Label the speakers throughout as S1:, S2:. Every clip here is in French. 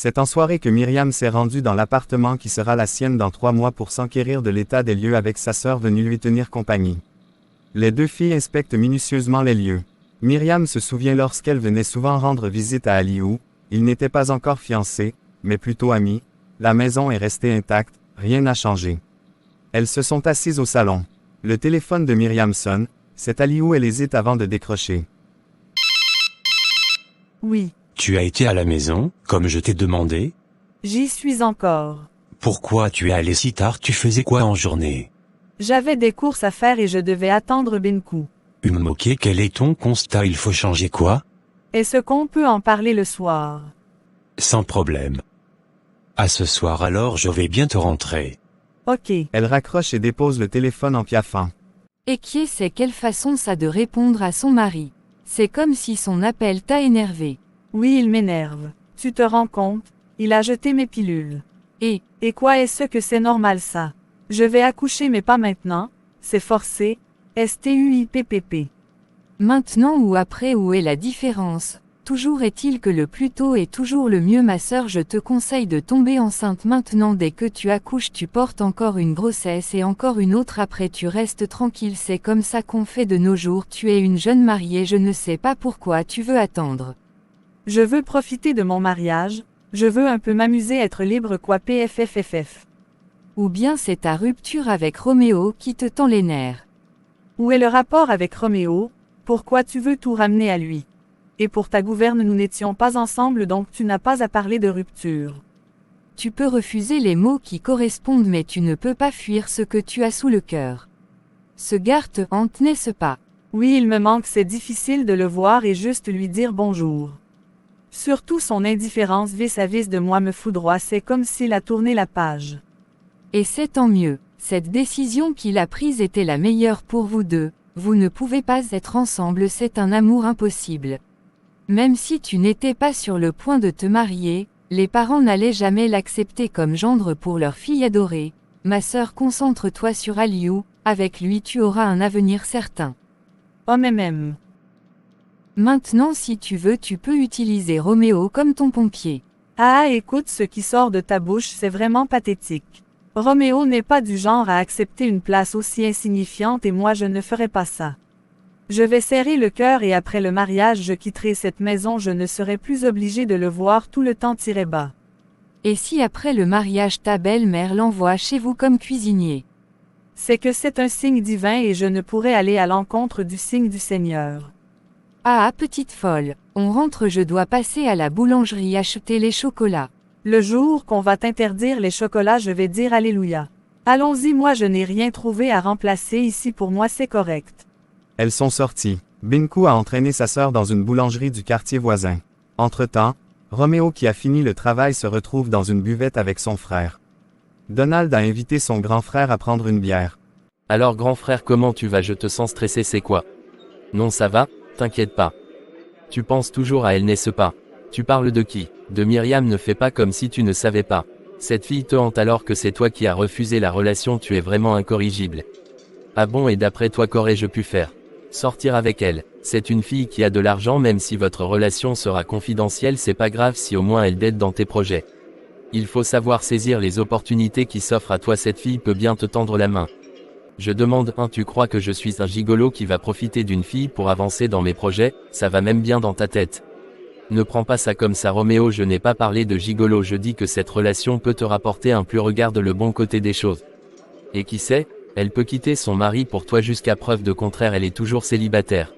S1: C'est en soirée que Myriam s'est rendue dans l'appartement qui sera la sienne dans 3 mois pour s'enquérir de l'état des lieux avec sa sœur venue lui tenir compagnie. Les deux filles inspectent minutieusement les lieux. Myriam se souvient lorsqu'elle venait souvent rendre visite à Aliou, ils n'étaient pas encore fiancés, mais plutôt amis, la maison est restée intacte, rien n'a changé. Elles se sont assises au salon. Le téléphone de Myriam sonne, c'est Aliou, elle hésite avant de décrocher.
S2: Oui.
S3: Tu as été à la maison, comme je t'ai demandé?
S2: J'y suis encore.
S3: Pourquoi tu es allé si tard? Tu faisais quoi en journée?
S2: J'avais des courses à faire et je devais attendre Binkou.
S3: Ok, quel est ton constat? Il faut changer quoi?
S2: Est-ce qu'on peut en parler le soir?
S3: Sans problème. À ce soir alors, je vais bientôt rentrer.
S2: Ok.
S1: Elle raccroche et dépose le téléphone en piaffant.
S4: Et qui sait quelle façon ça de répondre à son mari? C'est comme si son appel t'a énervé.
S2: Oui, il m'énerve. Tu te rends compte? Il a jeté mes pilules. Et quoi est-ce que c'est normal ça? Je vais accoucher mais pas maintenant. C'est forcé. STUIPPP.
S4: Maintenant ou après, où est la différence? Toujours est-il que le plus tôt est toujours le mieux, ma sœur. Je te conseille de tomber enceinte maintenant. Dès que tu accouches, tu portes encore une grossesse et encore une autre après, tu restes tranquille. C'est comme ça qu'on fait de nos jours. Tu es une jeune mariée, je ne sais pas pourquoi tu veux attendre.
S2: Je veux profiter de mon mariage, je veux un peu m'amuser, être libre quoi. PFFFF.
S4: Ou bien c'est ta rupture avec Roméo qui te tend les nerfs.
S2: Où est le rapport avec Roméo? Pourquoi tu veux tout ramener à lui? Et pour ta gouverne, nous n'étions pas ensemble, donc tu n'as pas à parler de rupture.
S4: Tu peux refuser les mots qui correspondent, mais tu ne peux pas fuir ce que tu as sous le cœur. Ce gars te hante, n'est-ce pas?
S2: Oui, il me manque, c'est difficile de le voir et juste lui dire bonjour. Surtout son indifférence vis-à-vis de moi me foudroie, c'est comme s'il a tourné la page.
S4: Et c'est tant mieux, cette décision qu'il a prise était la meilleure pour vous deux, vous ne pouvez pas être ensemble, c'est un amour impossible. Même si tu n'étais pas sur le point de te marier, les parents n'allaient jamais l'accepter comme gendre pour leur fille adorée. Ma sœur, concentre-toi sur Aliou, avec lui tu auras un avenir certain.
S2: Oh mais même.
S4: Maintenant si tu veux tu peux utiliser Roméo comme ton pompier.
S2: Ah écoute, ce qui sort de ta bouche c'est vraiment pathétique. Roméo n'est pas du genre à accepter une place aussi insignifiante et moi je ne ferai pas ça. Je vais serrer le cœur et après le mariage je quitterai cette maison, je ne serai plus obligée de le voir tout le temps tirer bas.
S4: Et si après le mariage ta belle-mère l'envoie chez vous comme cuisinier?
S2: C'est que c'est un signe divin et je ne pourrai aller à l'encontre du signe du Seigneur.
S4: Ah petite folle, on rentre, je dois passer à la boulangerie acheter les chocolats.
S2: Le jour qu'on va t'interdire les chocolats je vais dire alléluia. Allons-y, moi je n'ai rien trouvé à remplacer ici, pour moi c'est correct.
S1: Elles sont sorties. Binkou a entraîné sa sœur dans une boulangerie du quartier voisin. Entre-temps, Roméo qui a fini le travail se retrouve dans une buvette avec son frère. Donald a invité son grand frère à prendre une bière.
S5: Alors grand frère, comment tu vas? Je te sens stressé, c'est quoi? Non ça va, t'inquiète pas. Tu penses toujours à elle, n'est-ce pas? Tu parles de qui? De Myriam, ne fais pas comme si tu ne savais pas. Cette fille te hante alors que c'est toi qui as refusé la relation, tu es vraiment incorrigible. Ah bon, et d'après toi qu'aurais-je pu faire? Sortir avec elle. C'est une fille qui a de l'argent, même si votre relation sera confidentielle, c'est pas grave si au moins elle t'aide dans tes projets. Il faut savoir saisir les opportunités qui s'offrent à toi, cette fille peut bien te tendre la main. Je demande, tu crois que je suis un gigolo qui va profiter d'une fille pour avancer dans mes projets? Ça va même bien dans ta tête. Ne prends pas ça comme ça Roméo, je n'ai pas parlé de gigolo, je dis que cette relation peut te rapporter un plus, regarde le bon côté des choses. Et qui sait, elle peut quitter son mari pour toi jusqu'à preuve de contraire, elle est toujours célibataire.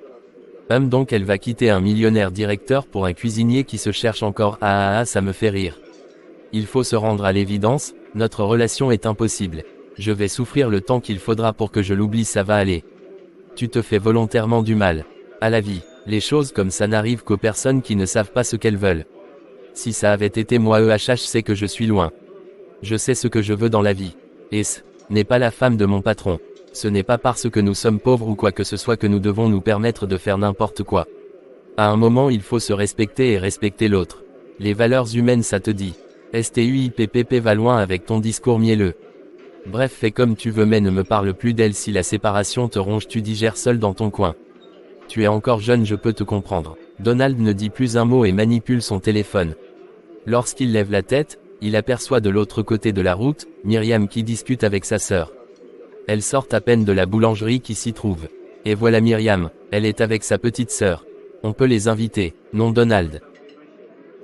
S5: Donc elle va quitter un millionnaire directeur pour un cuisinier qui se cherche encore, ça me fait rire. Il faut se rendre à l'évidence, notre relation est impossible. Je vais souffrir le temps qu'il faudra pour que je l'oublie, ça va aller. Tu te fais volontairement du mal. À la vie, les choses comme ça n'arrivent qu'aux personnes qui ne savent pas ce qu'elles veulent. Si ça avait été moi, c'est que je suis loin. Je sais ce que je veux dans la vie. Et ce n'est pas la femme de mon patron. Ce n'est pas parce que nous sommes pauvres ou quoi que ce soit que nous devons nous permettre de faire n'importe quoi. À un moment il faut se respecter et respecter l'autre. Les valeurs humaines, ça te dit. STUIPPP va loin avec ton discours mielleux. Bref, fais comme tu veux mais ne me parle plus d'elle, si la séparation te ronge tu digères seul dans ton coin. Tu es encore jeune, je peux te comprendre. Donald ne dit plus un mot et manipule son téléphone. Lorsqu'il lève la tête, il aperçoit de l'autre côté de la route, Myriam qui discute avec sa sœur. Elle sort à peine de la boulangerie qui s'y trouve. Et voilà Myriam, elle est avec sa petite sœur. On peut les inviter, non Donald.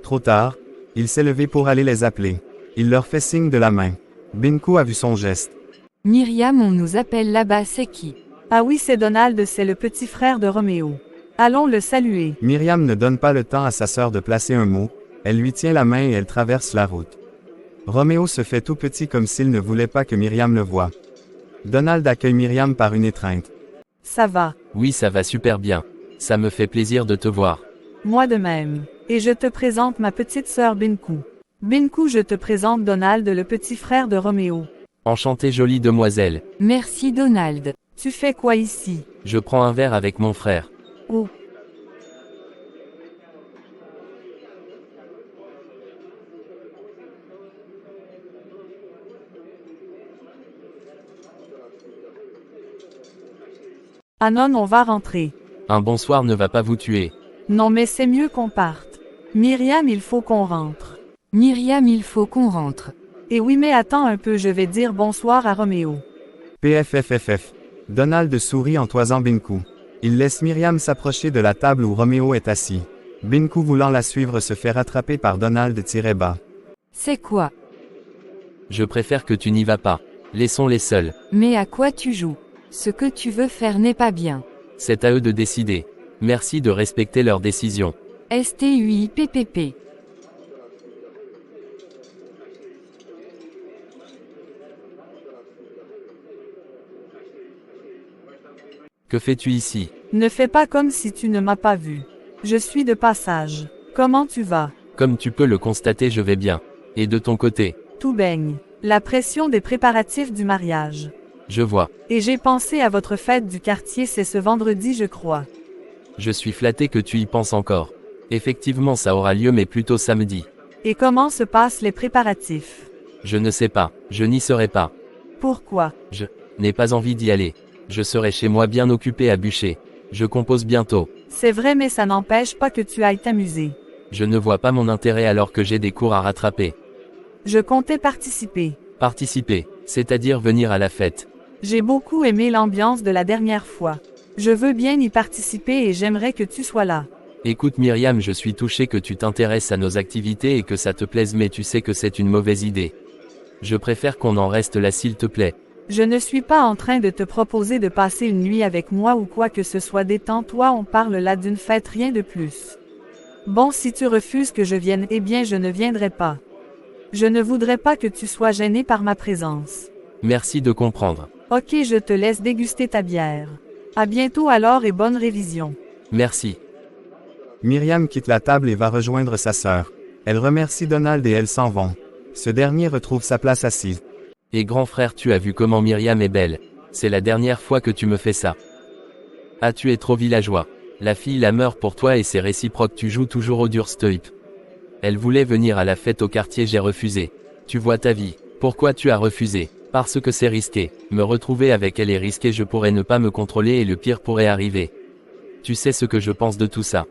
S1: Trop tard, il s'est levé pour aller les appeler. Il leur fait signe de la main. Binku a vu son geste.
S4: Myriam, on nous appelle là-bas, c'est qui?
S2: Ah oui, c'est Donald, c'est le petit frère de Roméo. Allons le saluer.
S1: Myriam ne donne pas le temps à sa sœur de placer un mot, elle lui tient la main et elle traverse la route. Roméo se fait tout petit comme s'il ne voulait pas que Myriam le voie. Donald accueille Myriam par une étreinte.
S2: Ça va.
S5: Oui, ça va super bien. Ça me fait plaisir de te voir.
S2: Moi de même. Et je te présente ma petite sœur Binku. Binku, je te présente Donald, le petit frère de Roméo.
S5: Enchanté jolie demoiselle.
S4: Merci Donald.
S2: Tu fais quoi ici?
S5: Je prends un verre avec mon frère.
S2: Oh. Anon, on va rentrer.
S5: Un bonsoir ne va pas vous tuer.
S2: Non mais c'est mieux qu'on parte. Myriam, il faut qu'on rentre.
S4: Myriam, il faut qu'on rentre.
S2: Et oui mais attends un peu, je vais dire bonsoir à Roméo.
S1: PFFFF. Donald sourit en toisant Binku. Il laisse Myriam s'approcher de la table où Roméo est assis. Binku voulant la suivre se fait rattraper par Donald-bas.
S4: C'est quoi?
S5: Je préfère que tu n'y vas pas. Laissons-les seuls.
S4: Mais à quoi tu joues? Ce que tu veux faire n'est pas bien.
S5: C'est à eux de décider. Merci de respecter leurs décisions.
S4: STUIPPP.
S5: Que fais-tu ici?
S2: Ne fais pas comme si tu ne m'as pas vu. Je suis de passage. Comment tu vas?
S5: Comme tu peux le constater, je vais bien. Et de ton côté?
S2: Tout baigne. La pression des préparatifs du mariage.
S5: Je vois.
S2: Et j'ai pensé à votre fête du quartier, c'est ce vendredi je crois.
S5: Je suis flatté que tu y penses encore. Effectivement, ça aura lieu mais plutôt samedi.
S2: Et comment se passent les préparatifs?
S5: Je ne sais pas, je n'y serai pas.
S2: Pourquoi?
S5: Je n'ai pas envie d'y aller. Je serai chez moi bien occupé à bûcher. Je compose bientôt.
S2: C'est vrai mais ça n'empêche pas que tu ailles t'amuser.
S5: Je ne vois pas mon intérêt alors que j'ai des cours à rattraper.
S2: Je comptais participer.
S5: Participer, c'est-à-dire venir à la fête.
S2: J'ai beaucoup aimé l'ambiance de la dernière fois. Je veux bien y participer et j'aimerais que tu sois là.
S5: Écoute Myriam, je suis touché que tu t'intéresses à nos activités et que ça te plaise mais tu sais que c'est une mauvaise idée. Je préfère qu'on en reste là s'il te plaît.
S2: Je ne suis pas en train de te proposer de passer une nuit avec moi ou quoi que ce soit, détends-toi, on parle là d'une fête, rien de plus. Bon, si tu refuses que je vienne, eh bien je ne viendrai pas. Je ne voudrais pas que tu sois gêné par ma présence.
S5: Merci de comprendre.
S2: Ok, je te laisse déguster ta bière. À bientôt alors et bonne révision.
S5: Merci.
S1: Myriam quitte la table et va rejoindre sa sœur. Elle remercie Donald et elles s'en vont. Ce dernier retrouve sa place assise.
S5: Et grand frère, tu as vu comment Myriam est belle. C'est la dernière fois que tu me fais ça. Ah, tu es trop villageois. La fille la meurt pour toi et c'est réciproque, tu joues toujours au dur Steup. Elle voulait venir à la fête au quartier, j'ai refusé. Tu vois ta vie. Pourquoi tu as refusé? Parce que c'est risqué. Me retrouver avec elle est risqué, je pourrais ne pas me contrôler et le pire pourrait arriver. Tu sais ce que je pense de tout ça.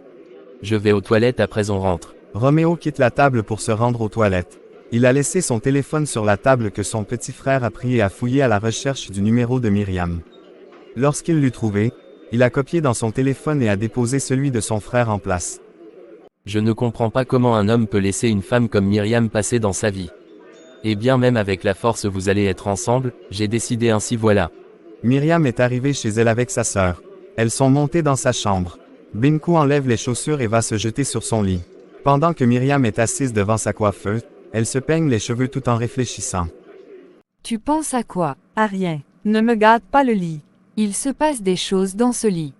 S5: Je vais aux toilettes, après on rentre.
S1: Roméo quitte la table pour se rendre aux toilettes. Il a laissé son téléphone sur la table que son petit frère a pris et a fouillé à la recherche du numéro de Myriam. Lorsqu'il l'eut trouvé, il a copié dans son téléphone et a déposé celui de son frère en place.
S5: Je ne comprends pas comment un homme peut laisser une femme comme Myriam passer dans sa vie. Et bien même avec la force vous allez être ensemble, j'ai décidé ainsi, voilà.
S1: Myriam est arrivée chez elle avec sa sœur. Elles sont montées dans sa chambre. Binku enlève les chaussures et va se jeter sur son lit. Pendant que Myriam est assise devant sa coiffeuse, elle se peigne les cheveux tout en réfléchissant.
S4: Tu penses à quoi?
S2: À rien. Ne me gâte pas le lit.
S4: Il se passe des choses dans ce lit.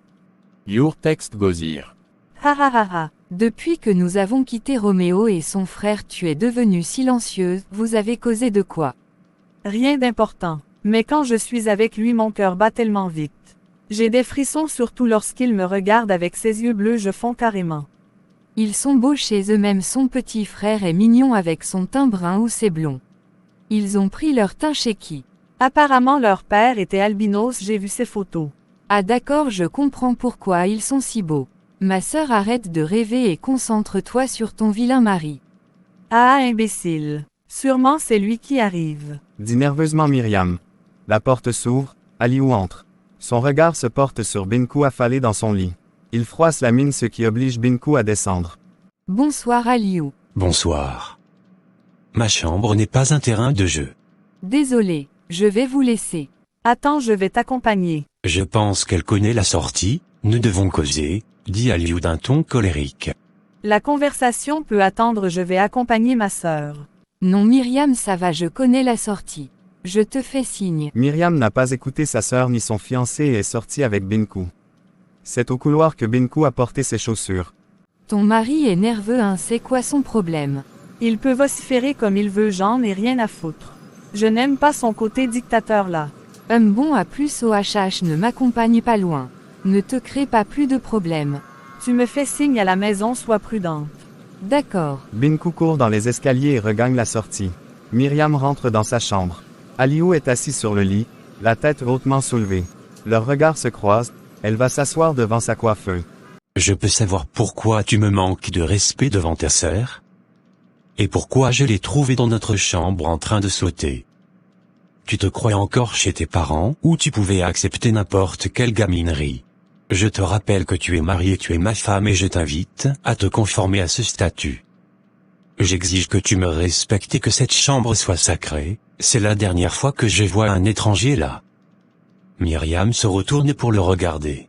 S3: Your text goes here.
S2: Ha ha ha ha.
S4: Depuis que nous avons quitté Roméo et son frère, tu es devenue silencieuse, vous avez causé de quoi?
S2: Rien d'important. Mais quand je suis avec lui, mon cœur bat tellement vite. J'ai des frissons surtout lorsqu'il me regarde avec ses yeux bleus, je fonds carrément.
S4: Ils sont beaux chez eux-mêmes, son petit frère est mignon avec son teint brun ou c'est blond. Ils ont pris leur teint chez qui?
S2: Apparemment leur père était albinos, j'ai vu ses photos.
S4: Ah d'accord, je comprends pourquoi ils sont si beaux. Ma sœur, arrête de rêver et concentre-toi sur ton vilain mari.
S2: Ah imbécile. Sûrement c'est lui qui arrive.
S1: Dit nerveusement Myriam. La porte s'ouvre, Aliou entre. Son regard se porte sur Binkou affalé dans son lit. Il froisse la mine ce qui oblige Binkou à descendre.
S4: Bonsoir Aliou.
S3: Bonsoir. Ma chambre n'est pas un terrain de jeu.
S4: Désolé, je vais vous laisser.
S2: Attends, je vais t'accompagner.
S3: Je pense qu'elle connaît la sortie, nous devons causer, dit Aliou d'un ton colérique.
S2: La conversation peut attendre, je vais accompagner ma sœur.
S4: Non Myriam, ça va, je connais la sortie. Je te fais signe.
S1: Myriam n'a pas écouté sa sœur ni son fiancé et est sortie avec Binkou. C'est au couloir que Binkou a porté ses chaussures.
S4: Ton mari est nerveux, hein, c'est quoi son problème?
S2: Il peut vociférer comme il veut, j'en ai rien à foutre. Je n'aime pas son côté dictateur là.
S4: Bon à plus OHH, ne m'accompagne pas loin. Ne te crée pas plus de problèmes.
S2: Tu me fais signe à la maison, sois prudente.
S4: D'accord.
S1: Binkou court dans les escaliers et regagne la sortie. Myriam rentre dans sa chambre. Aliou est assis sur le lit, la tête hautement soulevée. Leurs regards se croisent, elle va s'asseoir devant sa coiffeuse.
S3: Je peux savoir pourquoi tu me manques de respect devant ta sœur? Et pourquoi je l'ai trouvée dans notre chambre en train de sauter? Tu te crois encore chez tes parents où tu pouvais accepter n'importe quelle gaminerie? Je te rappelle que tu es marié, tu es ma femme et je t'invite à te conformer à ce statut. J'exige que tu me respectes et que cette chambre soit sacrée, c'est la dernière fois que je vois un étranger là. Myriam se retourne pour le regarder.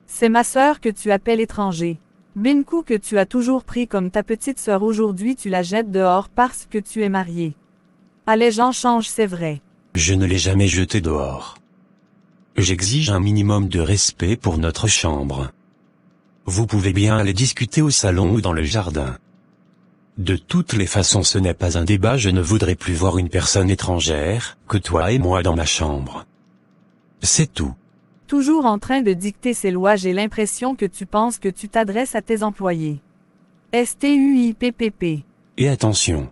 S2: C'est ma sœur que tu appelles étranger. Binkou que tu as toujours pris comme ta petite sœur, aujourd'hui tu la jettes dehors parce que tu es marié. Ah, les gens changent, c'est vrai.
S3: Je ne l'ai jamais jeté dehors. J'exige un minimum de respect pour notre chambre. Vous pouvez bien aller discuter au salon ou dans le jardin. De toutes les façons, ce n'est pas un débat, je ne voudrais plus voir une personne étrangère que toi et moi dans ma chambre. C'est tout.
S2: Toujours en train de dicter ses lois, j'ai l'impression que tu penses que tu t'adresses à tes employés. STUIPPP.
S3: Et attention.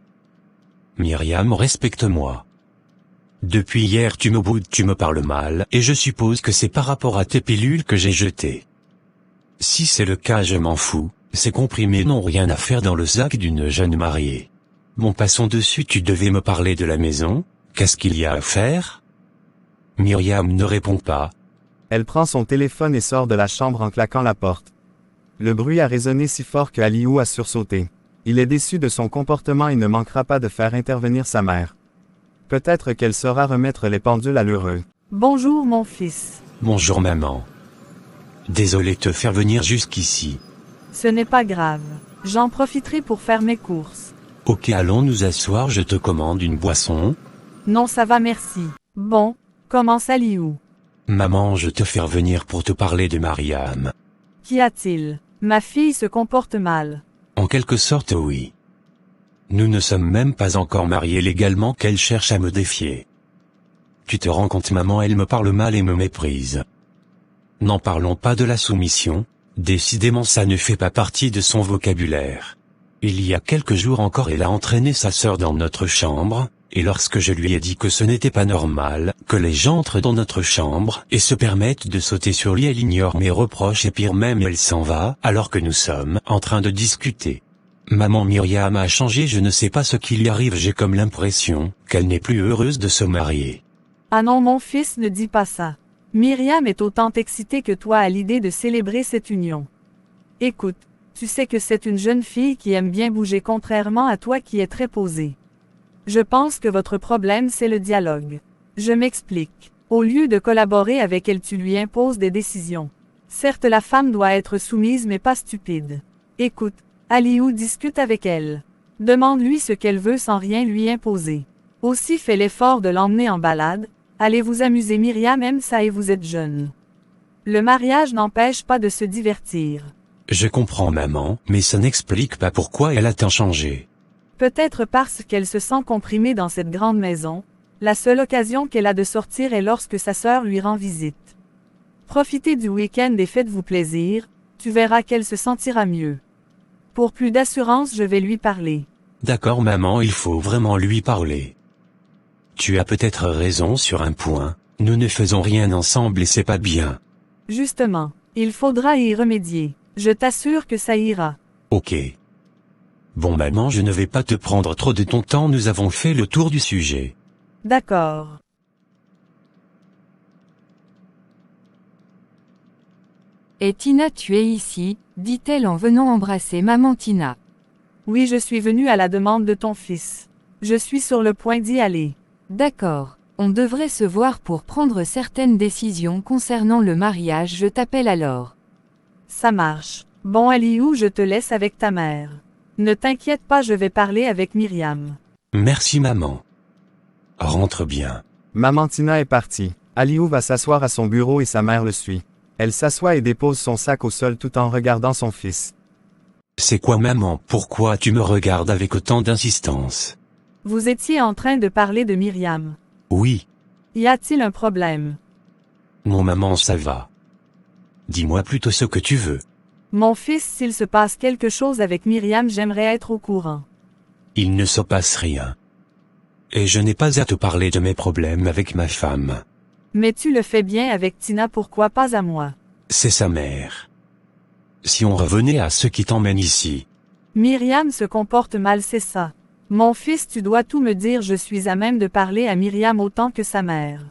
S3: Myriam, respecte-moi. Depuis hier tu me boudes, tu me parles mal, et je suppose que c'est par rapport à tes pilules que j'ai jetées. Si c'est le cas, je m'en fous, ces comprimés n'ont rien à faire dans le sac d'une jeune mariée. Bon, passons dessus, tu devais me parler de la maison, qu'est-ce qu'il y a à faire? Myriam ne répond pas.
S1: Elle prend son téléphone et sort de la chambre en claquant la porte. Le bruit a résonné si fort que Aliou a sursauté. Il est déçu de son comportement et ne manquera pas de faire intervenir sa mère. Peut-être qu'elle saura remettre les pendules à l'heureux.
S2: Bonjour mon fils.
S3: Bonjour maman. Désolé de te faire venir jusqu'ici.
S2: Ce n'est pas grave. J'en profiterai pour faire mes courses.
S3: Ok, allons nous asseoir, je te commande une boisson.
S2: Non, ça va, merci. Bon, commence Aliou.
S3: Maman, je te fais revenir pour te parler de Myriam.
S2: Qu'y a-t-il? Ma fille se comporte mal.
S3: En quelque sorte, oui. Nous ne sommes même pas encore mariés légalement qu'elle cherche à me défier. Tu te rends compte, maman, elle me parle mal et me méprise. N'en parlons pas de la soumission, décidément ça ne fait pas partie de son vocabulaire. Il y a quelques jours encore, elle a entraîné sa sœur dans notre chambre, et lorsque je lui ai dit que ce n'était pas normal, que les gens entrent dans notre chambre et se permettent de sauter sur lui, elle ignore mes reproches et pire même, elle s'en va, alors que nous sommes en train de discuter. Maman, Myriam a changé, je ne sais pas ce qui lui arrive, j'ai comme l'impression qu'elle n'est plus heureuse de se marier.
S2: Ah non, mon fils, ne dis pas ça. Myriam est autant excitée que toi à l'idée de célébrer cette union. Écoute, tu sais que c'est une jeune fille qui aime bien bouger contrairement à toi qui est très posée. Je pense que votre problème c'est le dialogue. Je m'explique. Au lieu de collaborer avec elle, tu lui imposes des décisions. Certes, la femme doit être soumise mais pas stupide. Écoute, Aliou, discute avec elle. Demande-lui ce qu'elle veut sans rien lui imposer. Aussi fais l'effort de l'emmener en balade. Allez vous amuser, Myriam aime ça et vous êtes jeune. Le mariage n'empêche pas de se divertir.
S3: Je comprends, maman, mais ça n'explique pas pourquoi elle a tant changé.
S2: Peut-être parce qu'elle se sent comprimée dans cette grande maison. La seule occasion qu'elle a de sortir est lorsque sa sœur lui rend visite. Profitez du week-end et faites-vous plaisir, tu verras qu'elle se sentira mieux. Pour plus d'assurance, je vais lui parler.
S3: D'accord, maman, il faut vraiment lui parler. Tu as peut-être raison sur un point, nous ne faisons rien ensemble et c'est pas bien.
S2: Justement, il faudra y remédier. Je t'assure que ça ira.
S3: Ok. Bon maman, je ne vais pas te prendre trop de ton temps, nous avons fait le tour du sujet.
S2: D'accord.
S4: Et Tina, tu es ici, dit-elle en venant embrasser maman Tina.
S2: Oui, je suis venue à la demande de ton fils. Je suis sur le point d'y aller.
S4: D'accord, on devrait se voir pour prendre certaines décisions concernant le mariage, je t'appelle alors.
S2: Ça marche. Bon Aliou, je te laisse avec ta mère. Ne t'inquiète pas, je vais parler avec Myriam.
S3: Merci maman. Rentre bien.
S1: Maman Tina est partie. Aliou va s'asseoir à son bureau et sa mère le suit. Elle s'assoit et dépose son sac au sol tout en regardant son fils.
S3: C'est quoi maman, pourquoi tu me regardes avec autant d'insistance?
S2: Vous étiez en train de parler de Myriam.
S3: Oui.
S2: Y a-t-il un problème?
S3: Non maman, ça va. Dis-moi plutôt ce que tu veux.
S2: Mon fils, s'il se passe quelque chose avec Myriam, j'aimerais être au courant.
S3: Il ne se passe rien. Et je n'ai pas à te parler de mes problèmes avec ma femme.
S2: Mais tu le fais bien avec Tina, pourquoi pas à moi?
S3: C'est sa mère. Si on revenait à ce qui t'emmène ici.
S2: Myriam se comporte mal, c'est ça. Mon fils, tu dois tout me dire, je suis à même de parler à Myriam autant que sa mère.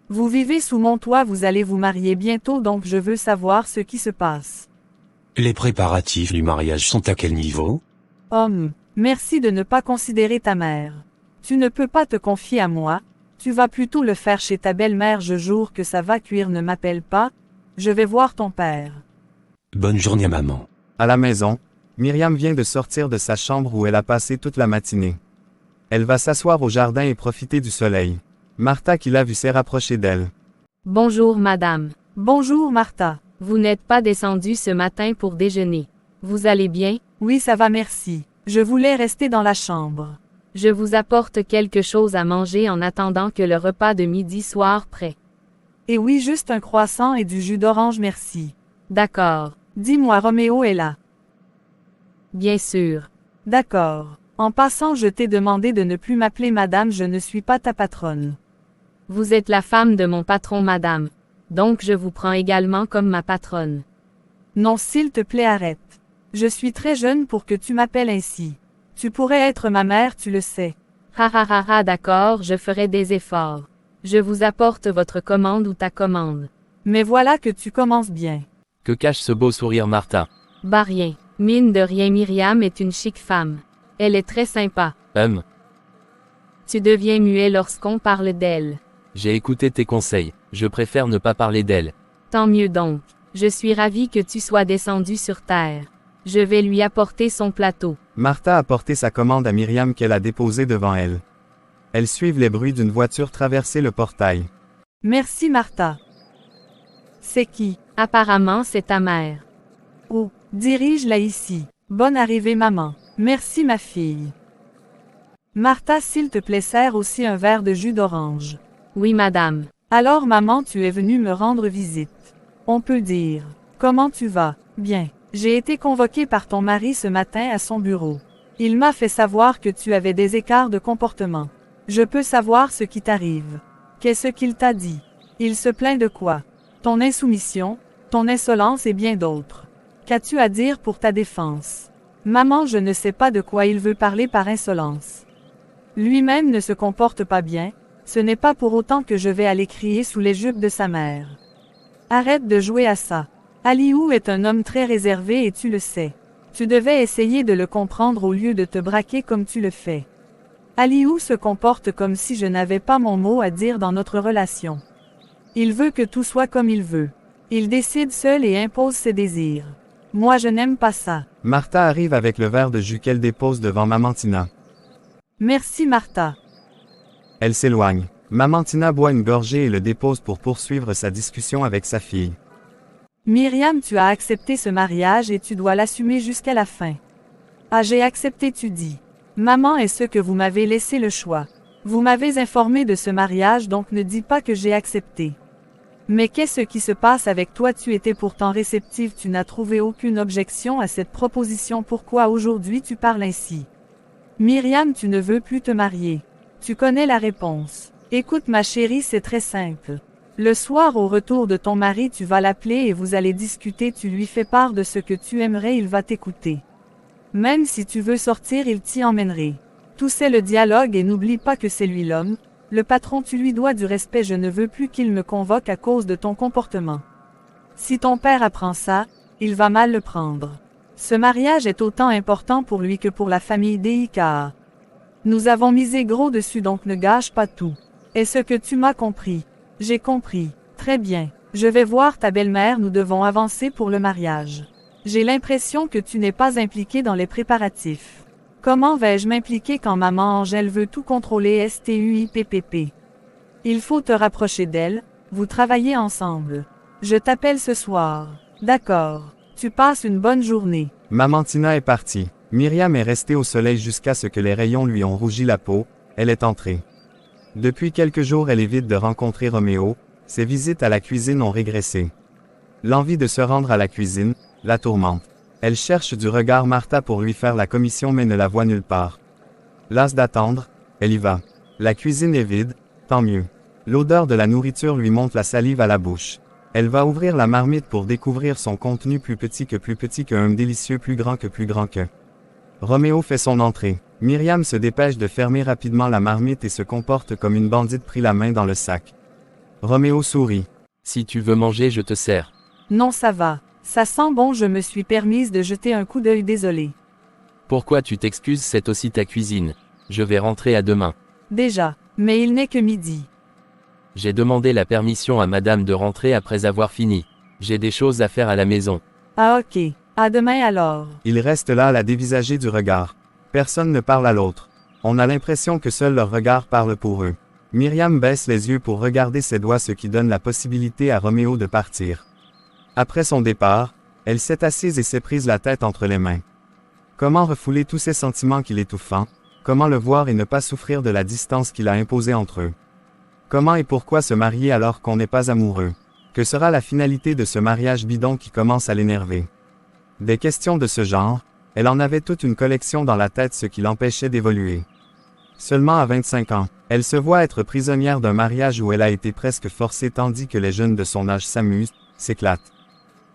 S2: Vous vivez sous mon toit, vous allez vous marier bientôt, donc je veux savoir ce qui se passe.
S3: Les préparatifs du mariage sont à quel niveau?
S2: Merci de ne pas considérer ta mère. Tu ne peux pas te confier à moi. Tu vas plutôt le faire chez ta belle-mère, je jure que ça va cuire, ne m'appelle pas. Je vais voir ton père.
S3: Bonne journée maman.
S1: À la maison, Myriam vient de sortir de sa chambre où elle a passé toute la matinée. Elle va s'asseoir au jardin et profiter du soleil. Martha, qui l'a vue, s'est rapprochée d'elle.
S6: Bonjour madame.
S2: Bonjour Martha.
S6: Vous n'êtes pas descendue ce matin pour déjeuner. Vous allez bien?
S2: Oui, ça va, merci. Je voulais rester dans la chambre.
S6: Je vous apporte quelque chose à manger en attendant que le repas de midi soit prêt.
S2: Et oui, juste un croissant et du jus d'orange, merci.
S6: D'accord.
S2: Dis-moi, Roméo est là.
S6: Bien sûr.
S2: D'accord. En passant, je t'ai demandé de ne plus m'appeler madame, je ne suis pas ta patronne.
S6: Vous êtes la femme de mon patron madame. Donc je vous prends également comme ma patronne.
S2: Non, s'il te plaît, arrête. Je suis très jeune pour que tu m'appelles ainsi. Tu pourrais être ma mère, tu le sais.
S6: Ha ha ha ha, d'accord, je ferai des efforts. Je vous apporte votre commande ou ta commande.
S2: Mais voilà que tu commences bien.
S5: Que cache ce beau sourire Martha?
S6: Bah rien. Mine de rien, Myriam est une chic femme. Elle est très sympa. Tu deviens muet lorsqu'on parle d'elle.
S5: J'ai écouté tes conseils, je préfère ne pas parler d'elle.
S6: Tant mieux donc. Je suis ravie que tu sois descendu sur terre. Je vais lui apporter son plateau.
S1: Martha a porté sa commande à Myriam qu'elle a déposée devant elle. Elles suivent les bruits d'une voiture traverser le portail.
S2: Merci Martha. C'est qui?
S6: Apparemment c'est ta mère.
S2: Oh, dirige-la ici. Bonne arrivée maman. Merci ma fille. Martha, s'il te plaît, sers aussi un verre de jus d'orange.
S6: Oui madame.
S2: Alors maman, tu es venue me rendre visite. On peut dire. Comment tu vas? Bien. J'ai été convoquée par ton mari ce matin à son bureau. Il m'a fait savoir que tu avais des écarts de comportement. Je peux savoir ce qui t'arrive. Qu'est-ce qu'il t'a dit? Il se plaint de quoi? Ton insoumission, ton insolence et bien d'autres. Qu'as-tu à dire pour ta défense? Maman, je ne sais pas de quoi il veut parler par insolence. Lui-même ne se comporte pas bien, ce n'est pas pour autant que je vais aller crier sous les jupes de sa mère. Arrête de jouer à ça. Aliou est un homme très réservé et tu le sais. Tu devais essayer de le comprendre au lieu de te braquer comme tu le fais. Aliou se comporte comme si je n'avais pas mon mot à dire dans notre relation. Il veut que tout soit comme il veut. Il décide seul et impose ses désirs. Moi je n'aime pas ça.
S1: Martha arrive avec le verre de jus qu'elle dépose devant maman Tina.
S2: Merci Martha.
S1: Elle s'éloigne. Maman Tina boit une gorgée et le dépose pour poursuivre sa discussion avec sa fille.
S2: Myriam, tu as accepté ce mariage et tu dois l'assumer jusqu'à la fin. Ah, j'ai accepté, tu dis. Maman est ce que vous m'avez laissé le choix. Vous m'avez informé de ce mariage, donc ne dis pas que j'ai accepté. Mais qu'est-ce qui se passe avec toi? Tu étais pourtant réceptive, tu n'as trouvé aucune objection à cette proposition, pourquoi aujourd'hui tu parles ainsi? Myriam, tu ne veux plus te marier. Tu connais la réponse. Écoute ma chérie, c'est très simple. Le soir au retour de ton mari, tu vas l'appeler et vous allez discuter, tu lui fais part de ce que tu aimerais, il va t'écouter. Même si tu veux sortir, il t'y emmènerait. Tout c'est le dialogue et n'oublie pas que c'est lui l'homme. Le patron, tu lui dois du respect, je ne veux plus qu'il me convoque à cause de ton comportement. Si ton père apprend ça, il va mal le prendre. Ce mariage est autant important pour lui que pour la famille d'Eika. Nous avons misé gros dessus, donc ne gâche pas tout. Est-ce que tu m'as compris? J'ai compris. Très bien. Je vais voir ta belle-mère, nous devons avancer pour le mariage. J'ai l'impression que tu n'es pas impliqué dans les préparatifs. Comment vais-je m'impliquer quand maman Angèle veut tout contrôler STUIPPP? Il faut te rapprocher d'elle, vous travaillez ensemble. Je t'appelle ce soir. D'accord. Tu passes une bonne journée.
S1: Maman Tina est partie. Myriam est restée au soleil jusqu'à ce que les rayons lui ont rougi la peau. Elle est entrée. Depuis quelques jours, elle évite de rencontrer Roméo. Ses visites à la cuisine ont régressé. L'envie de se rendre à la cuisine la tourmente. Elle cherche du regard Martha pour lui faire la commission mais ne la voit nulle part. Lasse d'attendre, elle y va. La cuisine est vide, tant mieux. L'odeur de la nourriture lui monte la salive à la bouche. Elle va ouvrir la marmite pour découvrir son contenu plus petit qu'un délicieux plus grand que. Roméo fait son entrée. Myriam se dépêche de fermer rapidement la marmite et se comporte comme une bandite pris la main dans le sac. Roméo sourit.
S5: Si tu veux manger, je te sers.
S2: Non, ça va. Ça sent bon, je me suis permise de jeter un coup d'œil, désolé.
S5: Pourquoi tu t'excuses, c'est aussi ta cuisine. Je vais rentrer à demain.
S2: Déjà, mais il n'est que midi.
S5: J'ai demandé la permission à madame de rentrer après avoir fini. J'ai des choses à faire à la maison.
S2: Ah ok, à demain alors.
S1: Ils restent là à la dévisager du regard. Personne ne parle à l'autre. On a l'impression que seul leur regard parle pour eux. Myriam baisse les yeux pour regarder ses doigts, ce qui donne la possibilité à Roméo de partir. Après son départ, elle s'est assise et s'est prise la tête entre les mains. Comment refouler tous ces sentiments qui l'étouffent? Comment le voir et ne pas souffrir de la distance qu'il a imposée entre eux? Comment et pourquoi se marier alors qu'on n'est pas amoureux? Que sera la finalité de ce mariage bidon qui commence à l'énerver? Des questions de ce genre, elle en avait toute une collection dans la tête, ce qui l'empêchait d'évoluer. Seulement à 25 ans, elle se voit être prisonnière d'un mariage où elle a été presque forcée tandis que les jeunes de son âge s'amusent, s'éclatent.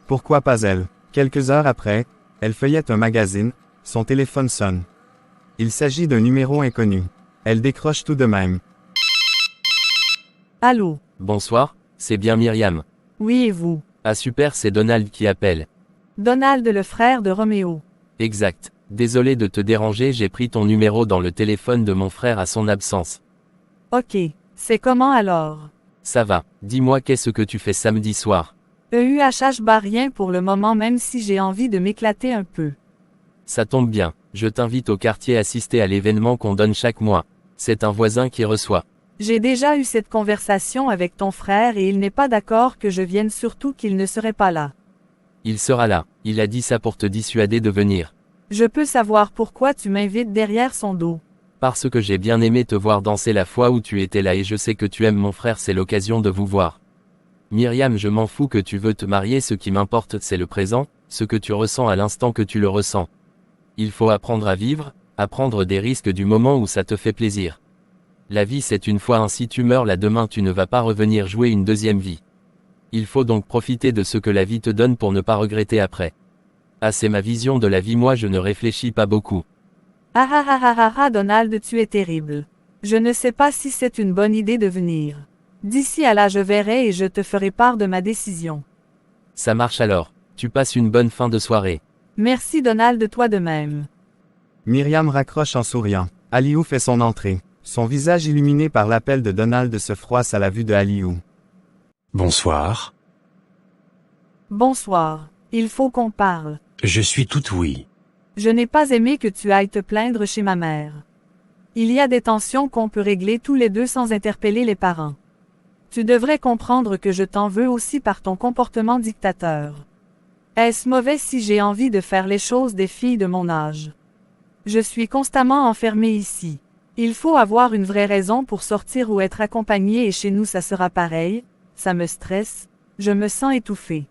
S1: Pourquoi pas elle? Quelques heures après, elle feuillette un magazine, son téléphone sonne. Il s'agit d'un numéro inconnu. Elle décroche tout de même.
S2: Allô?
S5: Bonsoir, c'est bien Myriam.
S2: Oui et vous?
S5: Ah super, c'est Donald qui appelle.
S2: Donald, le frère de Roméo.
S5: Exact. Désolé de te déranger, j'ai pris ton numéro dans le téléphone de mon frère à son absence.
S2: Ok, c'est comment alors?
S5: Ça va, dis-moi qu'est-ce que tu fais samedi soir?
S2: Bah rien pour le moment, même si j'ai envie de m'éclater un peu.
S5: Ça tombe bien, je t'invite au quartier assister à l'événement qu'on donne chaque mois. C'est un voisin qui reçoit.
S2: J'ai déjà eu cette conversation avec ton frère et il n'est pas d'accord que je vienne, surtout qu'il ne serait pas là.
S5: Il sera là, il a dit ça pour te dissuader de venir.
S2: Je peux savoir pourquoi tu m'invites derrière son dos?
S5: Parce que j'ai bien aimé te voir danser la fois où tu étais là et je sais que tu aimes mon frère, c'est l'occasion de vous voir. Myriam, je m'en fous que tu veux te marier, ce qui m'importe c'est le présent, ce que tu ressens à l'instant que tu le ressens. Il faut apprendre à vivre, à prendre des risques du moment où ça te fait plaisir. La vie c'est une fois, ainsi tu meurs là demain, tu ne vas pas revenir jouer une deuxième vie. Il faut donc profiter de ce que la vie te donne pour ne pas regretter après. Ah, c'est ma vision de la vie, moi je ne réfléchis pas beaucoup.
S2: Donald, tu es terrible. Je ne sais pas si c'est une bonne idée de venir. D'ici à là je verrai et je te ferai part de ma décision.
S5: Ça marche alors. Tu passes une bonne fin de soirée.
S2: Merci Donald, toi de même.
S1: Myriam raccroche en souriant. Aliou fait son entrée. Son visage illuminé par l'appel de Donald se froisse à la vue de Aliou.
S3: Bonsoir.
S2: Bonsoir. Il faut qu'on parle.
S3: Je suis tout oui.
S2: Je n'ai pas aimé que tu ailles te plaindre chez ma mère. Il y a des tensions qu'on peut régler tous les deux sans interpeller les parents. Tu devrais comprendre que je t'en veux aussi par ton comportement dictateur. Est-ce mauvais si j'ai envie de faire les choses des filles de mon âge? Je suis constamment enfermée ici. Il faut avoir une vraie raison pour sortir ou être accompagnée et chez nous ça sera pareil, ça me stresse, je me sens étouffée.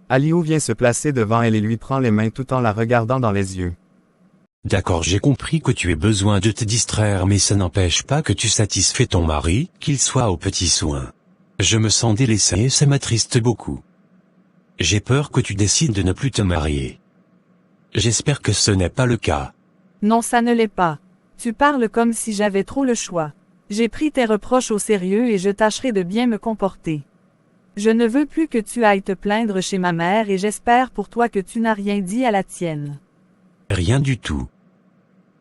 S1: Aliou vient se placer devant elle et lui prend les mains tout en la regardant dans les yeux.
S3: D'accord, j'ai compris que tu aies besoin de te distraire, mais ça n'empêche pas que tu satisfais ton mari, qu'il soit aux petits soins. Je me sens délaissé et ça m'attriste beaucoup. J'ai peur que tu décides de ne plus te marier. J'espère que ce n'est pas le cas.
S2: Non, ça ne l'est pas. Tu parles comme si j'avais trop le choix. J'ai pris tes reproches au sérieux et je tâcherai de bien me comporter. Je ne veux plus que tu ailles te plaindre chez ma mère et j'espère pour toi que tu n'as rien dit à la tienne.
S3: Rien du tout.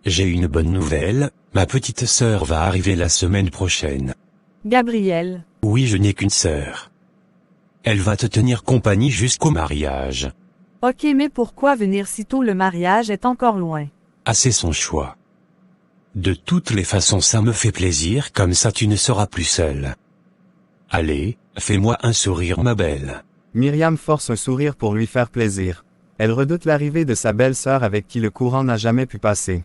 S3: J'ai une bonne nouvelle, ma petite sœur va arriver la semaine prochaine.
S2: Gabriel.
S3: Oui, je n'ai qu'une sœur. Elle va te tenir compagnie jusqu'au mariage.
S2: Ok, mais pourquoi venir si tôt? Le mariage est encore loin.
S3: Ah, c'est son choix. De toutes les façons, ça me fait plaisir, comme ça tu ne seras plus seule. Allez, fais-moi un sourire, ma belle.
S1: Myriam force un sourire pour lui faire plaisir. Elle redoute l'arrivée de sa belle-sœur avec qui le courant n'a jamais pu passer.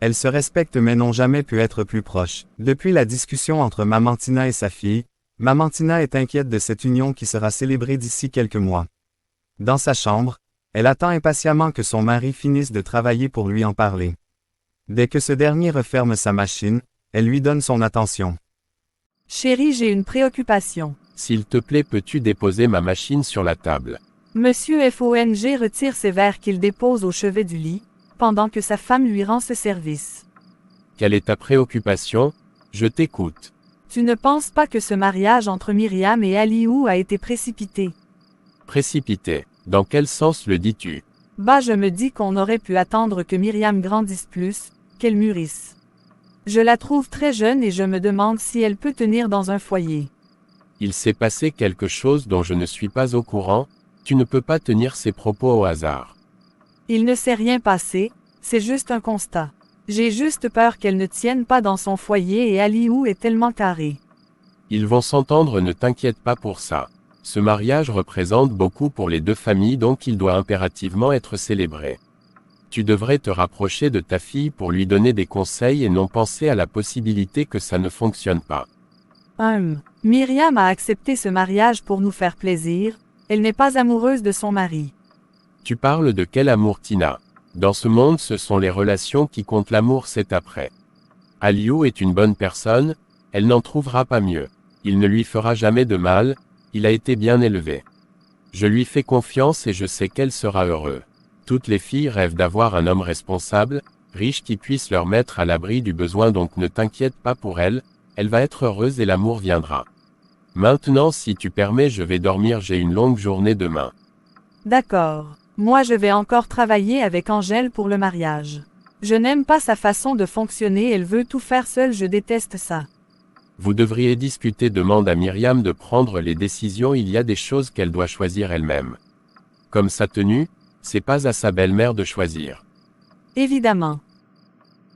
S1: Elles se respectent mais n'ont jamais pu être plus proches. Depuis la discussion entre Maman Tina et sa fille, Maman Tina est inquiète de cette union qui sera célébrée d'ici quelques mois. Dans sa chambre, elle attend impatiemment que son mari finisse de travailler pour lui en parler. Dès que ce dernier referme sa machine, elle lui donne son attention.
S2: Chérie, j'ai une préoccupation.
S5: S'il te plaît, peux-tu déposer ma machine sur la table?
S2: Monsieur FONG retire ses verres qu'il dépose au chevet du lit, pendant que sa femme lui rend ce service.
S5: Quelle est ta préoccupation? Je t'écoute.
S2: Tu ne penses pas que ce mariage entre Myriam et Aliou a été précipité?
S5: Précipité. Dans quel sens le dis-tu?
S2: Bah, je me dis qu'on aurait pu attendre que Myriam grandisse plus, qu'elle mûrisse. Je la trouve très jeune et je me demande si elle peut tenir dans un foyer.
S5: Il s'est passé quelque chose dont je ne suis pas au courant, tu ne peux pas tenir ces propos au hasard.
S2: Il ne s'est rien passé, c'est juste un constat. J'ai juste peur qu'elle ne tienne pas dans son foyer et Aliou est tellement carré.
S5: Ils vont s'entendre, ne t'inquiète pas pour ça. Ce mariage représente beaucoup pour les deux familles, donc il doit impérativement être célébré. Tu devrais te rapprocher de ta fille pour lui donner des conseils et non penser à la possibilité que ça ne fonctionne pas.
S2: Myriam a accepté ce mariage pour nous faire plaisir, elle n'est pas amoureuse de son mari.
S5: Tu parles de quel amour, Tina? Dans ce monde, ce sont les relations qui comptent, l'amour c'est après. Aliou est une bonne personne, elle n'en trouvera pas mieux. Il ne lui fera jamais de mal, il a été bien élevé. Je lui fais confiance et je sais qu'elle sera heureuse. Toutes les filles rêvent d'avoir un homme responsable, riche qui puisse leur mettre à l'abri du besoin, donc ne t'inquiète pas pour elle, elle va être heureuse et l'amour viendra. Maintenant, si tu permets, je vais dormir, j'ai une longue journée demain.
S2: D'accord. Moi je vais encore travailler avec Angèle pour le mariage. Je n'aime pas sa façon de fonctionner, elle veut tout faire seule, je déteste ça.
S5: Vous devriez discuter, demande à Myriam de prendre les décisions, il y a des choses qu'elle doit choisir elle-même. Comme sa tenue, c'est pas à sa belle-mère de choisir.
S2: Évidemment.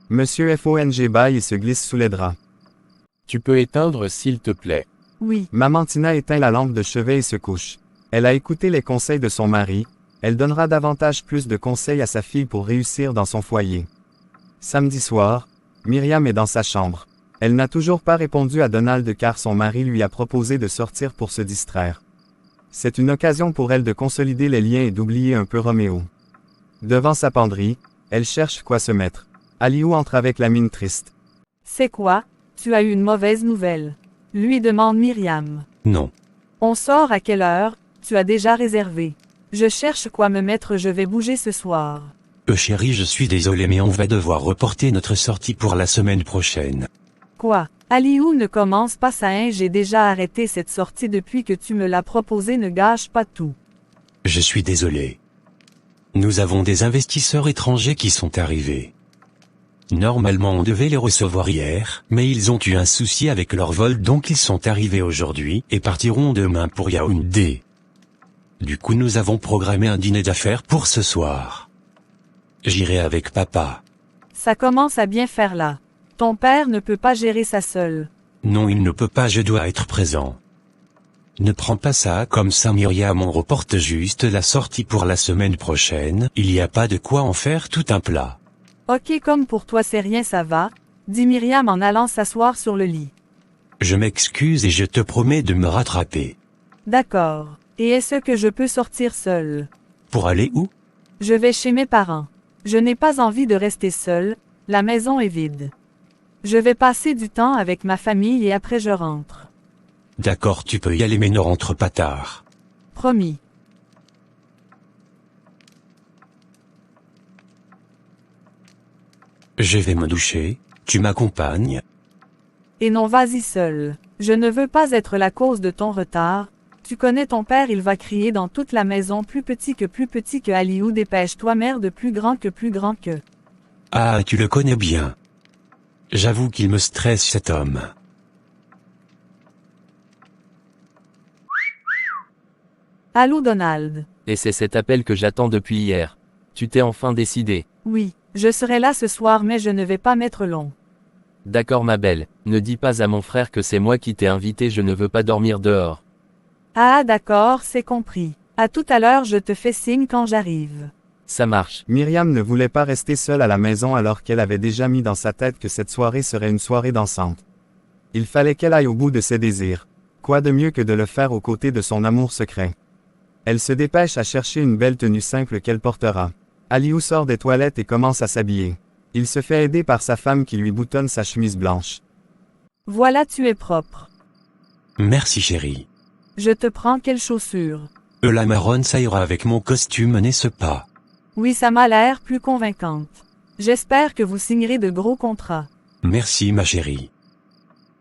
S1: Monsieur FONG baille et se glisse sous les draps.
S5: Tu peux éteindre s'il te plaît.
S2: Oui.
S1: Maman Tina éteint la lampe de chevet et se couche. Elle a écouté les conseils de son mari, elle donnera davantage plus de conseils à sa fille pour réussir dans son foyer. Samedi soir, Myriam est dans sa chambre. Elle n'a toujours pas répondu à Donald car son mari lui a proposé de sortir pour se distraire. C'est une occasion pour elle de consolider les liens et d'oublier un peu Roméo. Devant sa penderie, elle cherche quoi se mettre. Aliou entre avec la mine triste.
S2: C'est quoi? Tu as eu une mauvaise nouvelle? Lui demande Myriam.
S3: Non.
S2: On sort à quelle heure? Tu as déjà réservé. Je cherche quoi me mettre, je vais bouger ce soir.
S3: Chérie, je suis désolé mais on va devoir reporter notre sortie pour la semaine prochaine.
S2: Quoi? Aliou, ne commence pas ça, hein, j'ai déjà arrêté cette sortie depuis que tu me l'as proposé, ne gâche pas tout.
S3: Je suis désolé. Nous avons des investisseurs étrangers qui sont arrivés. Normalement on devait les recevoir hier, mais ils ont eu un souci avec leur vol, donc ils sont arrivés aujourd'hui et partiront demain pour Yaoundé. Du coup nous avons programmé un dîner d'affaires pour ce soir. J'irai avec papa.
S2: Ça commence à bien faire là. Ton père ne peut pas gérer ça seul.
S3: Non, il ne peut pas, je dois être présent. Ne prends pas ça comme ça, Myriam, on reporte juste la sortie pour la semaine prochaine, il n'y a pas de quoi en faire tout un plat.
S2: Ok, comme pour toi c'est rien, ça va, dit Myriam en allant s'asseoir sur le lit.
S3: Je m'excuse et je te promets de me rattraper.
S2: D'accord. Et est-ce que je peux sortir seule?
S3: Pour aller où?
S2: Je vais chez mes parents. Je n'ai pas envie de rester seule, la maison est vide. Je vais passer du temps avec ma famille et après je rentre.
S3: D'accord, tu peux y aller mais ne rentre pas tard.
S2: Promis.
S3: Je vais me doucher, tu m'accompagnes?
S2: Et non, vas-y seul. Je ne veux pas être la cause de ton retard. Tu connais ton père, il va crier dans toute la maison, plus petit que Aliou, dépêche-toi merde, plus grand que.
S3: Ah, tu le connais bien. J'avoue qu'il me stresse cet homme.
S2: Allô Donald.
S5: Et c'est cet appel que j'attends depuis hier. Tu t'es enfin décidé.
S2: Oui, je serai là ce soir mais je ne vais pas m'être long.
S5: D'accord ma belle, ne dis pas à mon frère que c'est moi qui t'ai invité, je ne veux pas dormir dehors.
S2: Ah d'accord, c'est compris. À tout à l'heure, je te fais signe quand j'arrive.
S5: Ça marche.
S1: Myriam ne voulait pas rester seule à la maison alors qu'elle avait déjà mis dans sa tête que cette soirée serait une soirée dansante. Il fallait qu'elle aille au bout de ses désirs. Quoi de mieux que de le faire aux côtés de son amour secret. Elle se dépêche à chercher une belle tenue simple qu'elle portera. Aliou sort des toilettes et commence à s'habiller. Il se fait aider par sa femme qui lui boutonne sa chemise blanche.
S2: Voilà, tu es propre.
S3: Merci chérie.
S2: Je te prends quelles chaussures?
S3: La marronne ça ira avec mon costume, n'est-ce pas?
S2: Oui, ça m'a l'air plus convaincante. J'espère que vous signerez de gros contrats.
S3: Merci ma chérie.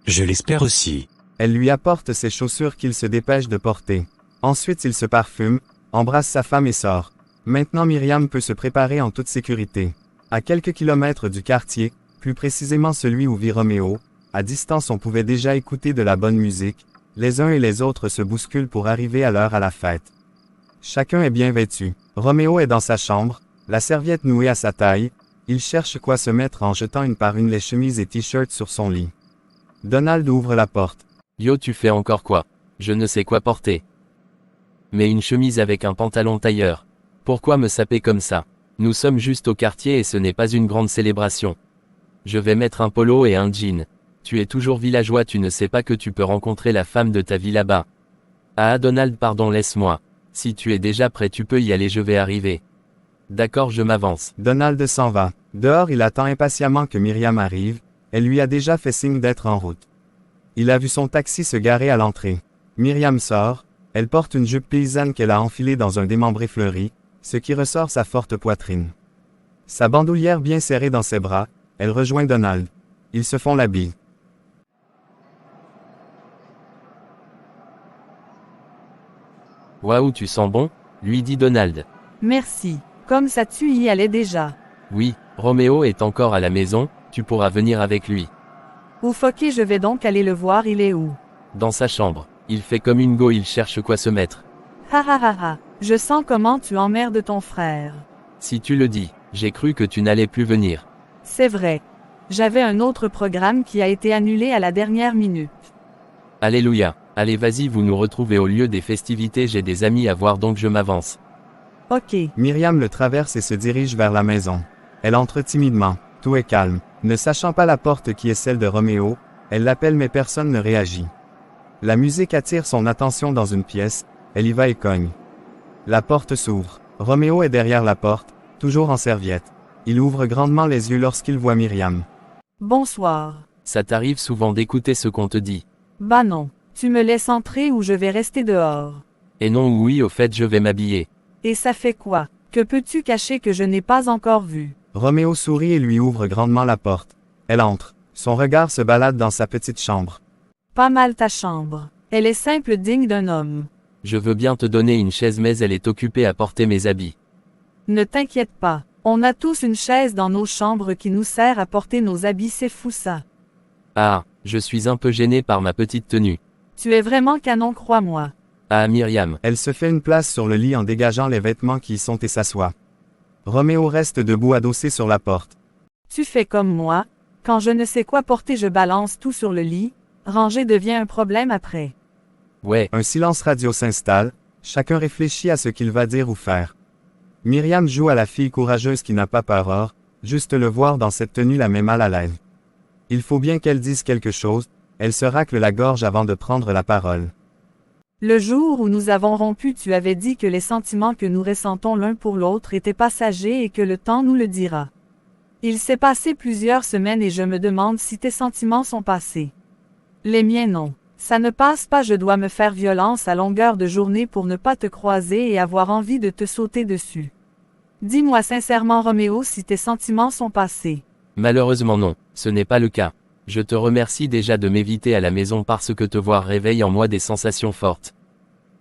S3: Je l'espère aussi.
S1: Elle lui apporte ses chaussures qu'il se dépêche de porter. Ensuite il se parfume, embrasse sa femme et sort. Maintenant Myriam peut se préparer en toute sécurité. À quelques kilomètres du quartier, plus précisément celui où vit Roméo, à distance on pouvait déjà écouter de la bonne musique, les uns et les autres se bousculent pour arriver à l'heure à la fête. Chacun est bien vêtu. Roméo est dans sa chambre, la serviette nouée à sa taille, il cherche quoi se mettre en jetant une par une les chemises et t-shirts sur son lit. Donald ouvre la porte.
S5: Yo, tu fais encore quoi? Je ne sais quoi porter. Mais une chemise avec un pantalon tailleur. Pourquoi me saper comme ça? Nous sommes juste au quartier et ce n'est pas une grande célébration. Je vais mettre un polo et un jean. Tu es toujours villageois, tu ne sais pas que tu peux rencontrer la femme de ta vie là-bas. Ah Donald, pardon, laisse-moi. Si tu es déjà prêt, tu peux y aller, je vais arriver. D'accord, je m'avance.
S1: Donald s'en va. Dehors, il attend impatiemment que Myriam arrive, elle lui a déjà fait signe d'être en route. Il a vu son taxi se garer à l'entrée. Myriam sort, elle porte une jupe paysanne qu'elle a enfilée dans un démembré fleuri, ce qui ressort sa forte poitrine. Sa bandoulière bien serrée dans ses bras, elle rejoint Donald. Ils se font la bille.
S5: Waouh, tu sens bon? Lui dit Donald.
S2: Merci. Comme ça tu y allais déjà.
S5: Oui, Roméo est encore à la maison, tu pourras venir avec lui.
S2: Ouf, ok, je vais donc aller le voir, il est où?
S5: Dans sa chambre. Il fait comme une go, il cherche quoi se mettre.
S2: Ha ha ha ha. Je sens comment tu emmerdes ton frère.
S5: Si tu le dis, j'ai cru que tu n'allais plus venir.
S2: C'est vrai. J'avais un autre programme qui a été annulé à la dernière minute.
S5: Alléluia. Allez, vas-y, vous nous retrouvez au lieu des festivités, j'ai des amis à voir donc je m'avance.
S2: Ok.
S1: Myriam le traverse et se dirige vers la maison. Elle entre timidement, tout est calme. Ne sachant pas la porte qui est celle de Roméo, elle l'appelle mais personne ne réagit. La musique attire son attention dans une pièce, elle y va et cogne. La porte s'ouvre. Roméo est derrière la porte, toujours en serviette. Il ouvre grandement les yeux lorsqu'il voit Myriam.
S2: Bonsoir.
S5: Ça t'arrive souvent d'écouter ce qu'on te dit?
S2: Bah non. Tu me laisses entrer ou je vais rester dehors.
S5: Et non, oui, au fait je vais m'habiller.
S2: Et ça fait quoi? Que peux-tu cacher que je n'ai pas encore vu?
S1: Roméo sourit et lui ouvre grandement la porte. Elle entre. Son regard se balade dans sa petite chambre.
S2: Pas mal ta chambre. Elle est simple, digne d'un homme.
S5: Je veux bien te donner une chaise mais elle est occupée à porter mes habits.
S2: Ne t'inquiète pas. On a tous une chaise dans nos chambres qui nous sert à porter nos habits, c'est fou ça.
S5: Ah, je suis un peu gêné par ma petite tenue.
S2: Tu es vraiment canon, crois-moi.
S5: Ah Myriam.
S1: Elle se fait une place sur le lit en dégageant les vêtements qui y sont et s'assoit. Roméo reste debout adossé sur la porte.
S2: Tu fais comme moi. Quand je ne sais quoi porter, je balance tout sur le lit. Ranger devient un problème après.
S5: Ouais.
S1: Un silence radio s'installe, chacun réfléchit à ce qu'il va dire ou faire. Myriam joue à la fille courageuse qui n'a pas peur, or, juste le voir dans cette tenue la met mal à l'aise. Il faut bien qu'elle dise quelque chose, elle se racle la gorge avant de prendre la parole.
S2: Le jour où nous avons rompu, tu avais dit que les sentiments que nous ressentons l'un pour l'autre étaient passagers et que le temps nous le dira. Il s'est passé plusieurs semaines et je me demande si tes sentiments sont passés. Les miens non. Ça ne passe pas, je dois me faire violence à longueur de journée pour ne pas te croiser et avoir envie de te sauter dessus. Dis-moi sincèrement Roméo si tes sentiments sont passés.
S5: Malheureusement non, ce n'est pas le cas. Je te remercie déjà de m'éviter à la maison parce que te voir réveille en moi des sensations fortes.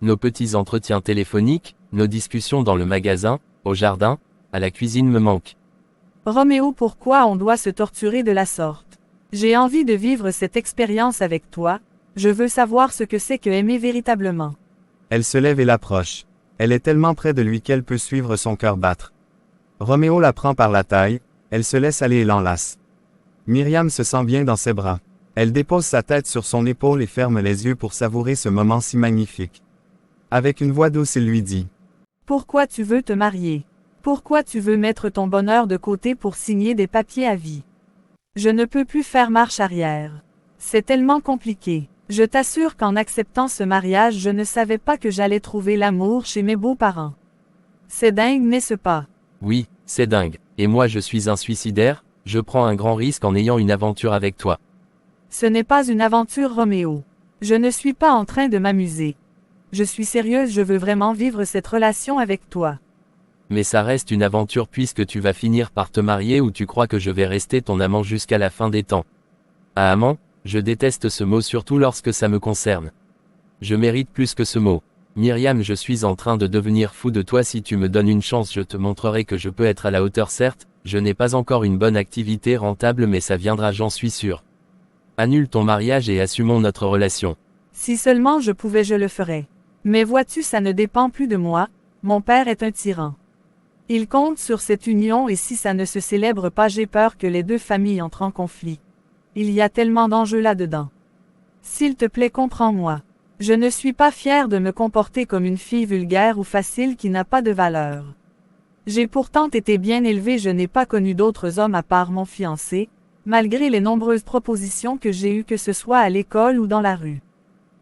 S5: Nos petits entretiens téléphoniques, nos discussions dans le magasin, au jardin, à la cuisine me manquent.
S2: Roméo, pourquoi on doit se torturer de la sorte? J'ai envie de vivre cette expérience avec toi, je veux savoir ce que c'est que aimer véritablement.
S1: Elle se lève et l'approche. Elle est tellement près de lui qu'elle peut suivre son cœur battre. Roméo la prend par la taille, elle se laisse aller et l'enlace. Myriam se sent bien dans ses bras. Elle dépose sa tête sur son épaule et ferme les yeux pour savourer ce moment si magnifique. Avec une voix douce, il lui dit.
S2: Pourquoi tu veux te marier? Pourquoi tu veux mettre ton bonheur de côté pour signer des papiers à vie? Je ne peux plus faire marche arrière. C'est tellement compliqué. Je t'assure qu'en acceptant ce mariage, je ne savais pas que j'allais trouver l'amour chez mes beaux-parents. C'est dingue, n'est-ce pas?
S5: Oui, c'est dingue. Et moi je suis un suicidaire, je prends un grand risque en ayant une aventure avec toi.
S2: Ce n'est pas une aventure, Roméo. Je ne suis pas en train de m'amuser. Je suis sérieuse, je veux vraiment vivre cette relation avec toi.
S5: Mais ça reste une aventure puisque tu vas finir par te marier ou tu crois que je vais rester ton amant jusqu'à la fin des temps. Ah, amant, je déteste ce mot surtout lorsque ça me concerne. Je mérite plus que ce mot. Myriam, je suis en train de devenir fou de toi, si tu me donnes une chance je te montrerai que je peux être à la hauteur. Certes, je n'ai pas encore une bonne activité rentable mais ça viendra, j'en suis sûr. Annule ton mariage et assumons notre relation.
S2: Si seulement je pouvais, je le ferais. Mais vois-tu, ça ne dépend plus de moi, mon père est un tyran. Il compte sur cette union et si ça ne se célèbre pas, j'ai peur que les deux familles entrent en conflit. Il y a tellement d'enjeux là-dedans. S'il te plaît, comprends-moi. Je ne suis pas fière de me comporter comme une fille vulgaire ou facile qui n'a pas de valeur. J'ai pourtant été bien élevée, je n'ai pas connu d'autres hommes à part mon fiancé, malgré les nombreuses propositions que j'ai eues que ce soit à l'école ou dans la rue.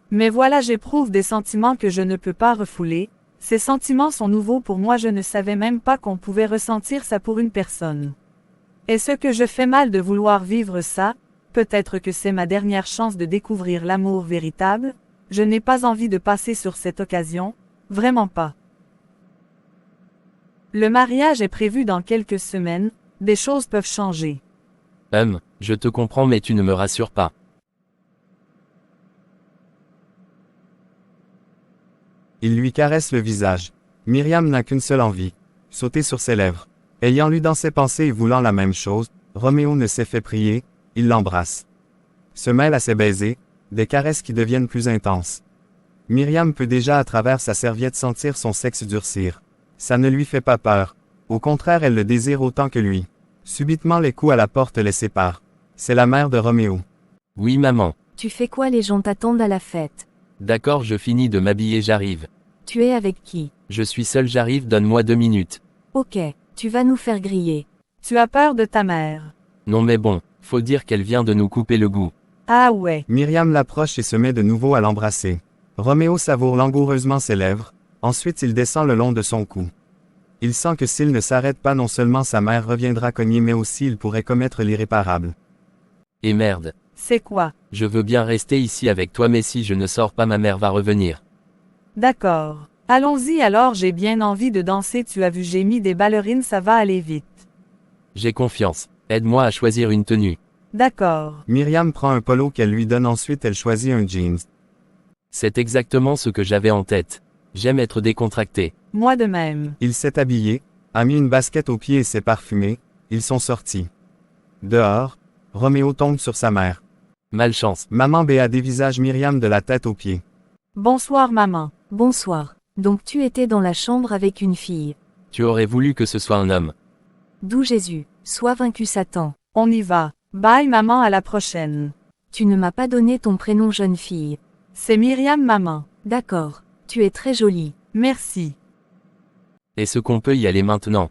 S2: Mais voilà, j'éprouve des sentiments que je ne peux pas refouler. Ces sentiments sont nouveaux pour moi, je ne savais même pas qu'on pouvait ressentir ça pour une personne. Est-ce que je fais mal de vouloir vivre ça? Peut-être que c'est ma dernière chance de découvrir l'amour véritable. Je n'ai pas envie de passer sur cette occasion, vraiment pas. Le mariage est prévu dans quelques semaines, des choses peuvent changer.
S5: Je te comprends mais tu ne me rassures pas.
S1: Il lui caresse le visage. Myriam n'a qu'une seule envie. Sauter sur ses lèvres. Ayant lu dans ses pensées et voulant la même chose, Roméo ne s'est fait prier, il l'embrasse. Se mêle à ses baisers, des caresses qui deviennent plus intenses. Myriam peut déjà à travers sa serviette sentir son sexe durcir. Ça ne lui fait pas peur. Au contraire, elle le désire autant que lui. Subitement les coups à la porte les séparent. C'est la mère de Roméo.
S5: Oui maman.
S7: Tu fais quoi? Les gens t'attendent à la fête.
S5: D'accord, je finis de m'habiller, j'arrive.
S7: Tu es avec qui?
S5: Je suis seul, j'arrive, donne-moi 2 minutes.
S7: Ok, tu vas nous faire griller.
S2: Tu as peur de ta mère.
S5: Non mais bon, faut dire qu'elle vient de nous couper le goût.
S2: Ah ouais.
S1: Myriam l'approche et se met de nouveau à l'embrasser. Roméo savoure langoureusement ses lèvres, ensuite il descend le long de son cou. Il sent que s'il ne s'arrête pas, non seulement sa mère reviendra cogner mais aussi il pourrait commettre l'irréparable.
S5: Et merde.
S2: C'est quoi?
S5: Je veux bien rester ici avec toi mais si je ne sors pas ma mère va revenir.
S2: D'accord. Allons-y alors, j'ai bien envie de danser, tu as vu, j'ai mis des ballerines, ça va aller vite.
S5: J'ai confiance. Aide-moi à choisir une tenue.
S2: D'accord.
S1: Myriam prend un polo qu'elle lui donne, ensuite elle choisit un jeans.
S5: C'est exactement ce que j'avais en tête. J'aime être décontracté.
S2: Moi de même.
S1: Il s'est habillé, a mis une basket aux pieds et s'est parfumé, ils sont sortis. Dehors, Roméo tombe sur sa mère.
S5: Malchance.
S1: Maman Béa dévisage Myriam de la tête aux pieds.
S2: Bonsoir maman.
S7: Bonsoir. Donc tu étais dans la chambre avec une fille.
S5: Tu aurais voulu que ce soit un homme.
S7: D'où Jésus, sois vaincu Satan.
S2: On y va. Bye maman, à la prochaine.
S7: Tu ne m'as pas donné ton prénom, jeune fille.
S2: C'est Myriam maman.
S7: D'accord. Tu es très jolie.
S2: Merci.
S5: Est-ce qu'on peut y aller maintenant?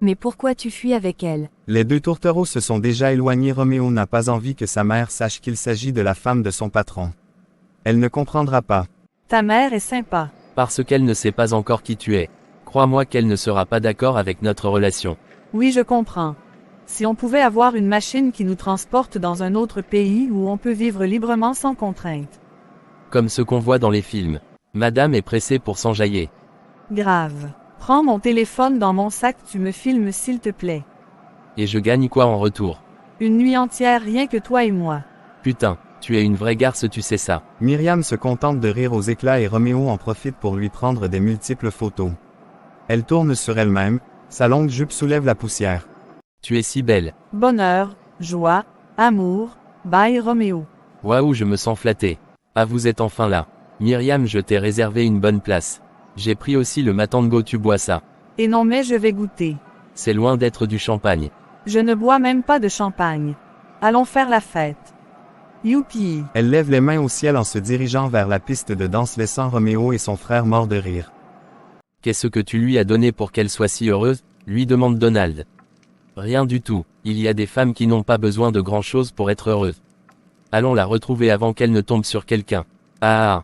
S7: Mais pourquoi tu fuis avec elle?
S1: Les deux tourtereaux se sont déjà éloignés. Roméo n'a pas envie que sa mère sache qu'il s'agit de la femme de son patron. Elle ne comprendra pas.
S2: Ta mère est sympa.
S5: Parce qu'elle ne sait pas encore qui tu es. Crois-moi qu'elle ne sera pas d'accord avec notre relation.
S2: Oui, je comprends. Si on pouvait avoir une machine qui nous transporte dans un autre pays où on peut vivre librement sans contrainte.
S5: Comme ce qu'on voit dans les films. Madame est pressée pour s'enjailler.
S2: Grave. Prends mon téléphone dans mon sac, tu me filmes s'il te plaît.
S5: Et je gagne quoi en retour?
S2: Une nuit entière rien que toi et moi.
S5: Putain, tu es une vraie garce, tu sais ça.
S1: Myriam se contente de rire aux éclats et Roméo en profite pour lui prendre des multiples photos. Elle tourne sur elle-même, sa longue jupe soulève la poussière.
S5: Tu es si belle.
S2: Bonheur, joie, amour, bye Roméo.
S5: Waouh, je me sens flatté. Ah, vous êtes enfin là. Myriam, je t'ai réservé une bonne place. J'ai pris aussi le matango, tu bois ça.
S2: Et non mais je vais goûter.
S5: C'est loin d'être du champagne.
S2: Je ne bois même pas de champagne. Allons faire la fête. Youpi.
S1: Elle lève les mains au ciel en se dirigeant vers la piste de danse laissant Roméo et son frère morts de rire.
S5: Qu'est-ce que tu lui as donné pour qu'elle soit si heureuse? Lui demande Donald. Rien du tout, il y a des femmes qui n'ont pas besoin de grand-chose pour être heureuses. Allons la retrouver avant qu'elle ne tombe sur quelqu'un. Ah.